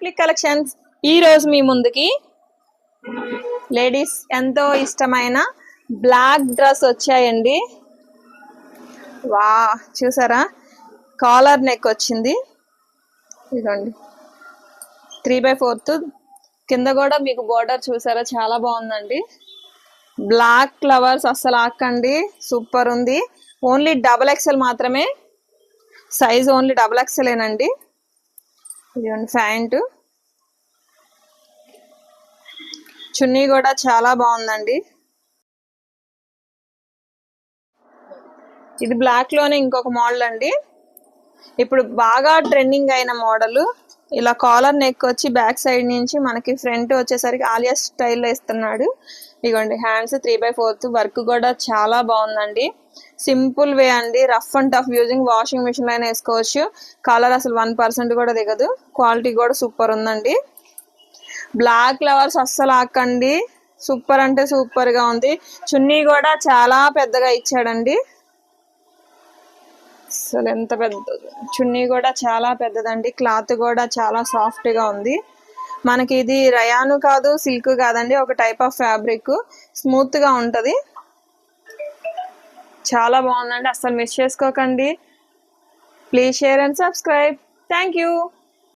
Replica collections. ఈ రోజు మీ ముందుకి లేడీస్ ఎంతో ఇష్టమైన బ్లాక్ డ్రెస్ వచ్చాయండి. వా, చూసారా, కాలర్ నెక్ వచ్చింది. ఇదిగోండి 3/4 కింద కూడా మీకు బోర్డర్ చూసారా, చాలా బాగుందండి. బ్లాక్ ఫ్లవర్స్ అస్సలు ఆకండి, సూపర్ ఉంది. ఓన్లీ XXL మాత్రమే, సైజ్ ఓన్లీ XXL ఏనండి. ఇదిగోండి ప్యాంటు, చున్నీ కూడా చాలా బాగుందండి. ఇది బ్లాక్ లోనే ఇంకొక మోడల్ అండి, ఇప్పుడు బాగా ట్రెండింగ్ అయిన మోడల్. ఇలా కాలర్ నెక్ వచ్చి బ్యాక్ సైడ్ నుంచి మనకి ఫ్రంట్ వచ్చేసరికి ఆలియా స్టైల్లో ఇస్తున్నాడు. ఇదిగోండి హ్యాండ్స్ 3/4 వర్క్ కూడా చాలా బాగుందండి. సింపుల్ వే అండి, rough and tough using, washing machine లో అయినా వేసుకోవచ్చు. కలర్ అసలు 1% కూడా దిగదు, క్వాలిటీ కూడా సూపర్ ఉందండి. బ్లాక్ ఫ్లవర్స్ అస్సలు ఆకండి, సూపర్ అంటే సూపర్ గా ఉంది. చున్నీ కూడా చాలా పెద్దగా ఇచ్చాడండి, అసలు ఎంత పెద్ద చున్నీ కూడా చాలా పెద్దదండి. క్లాత్ కూడా చాలా సాఫ్ట్ గా ఉంది. మనకి ఇది రయాను కాదు, సిల్క్ కాదండి, ఒక టైప్ ఆఫ్ ఫ్యాబ్రిక్, స్మూత్ గా ఉంటది. చాలా బాగుందండి, అస్సలు మిస్ చేసుకోకండి. Please share and subscribe. Thank you.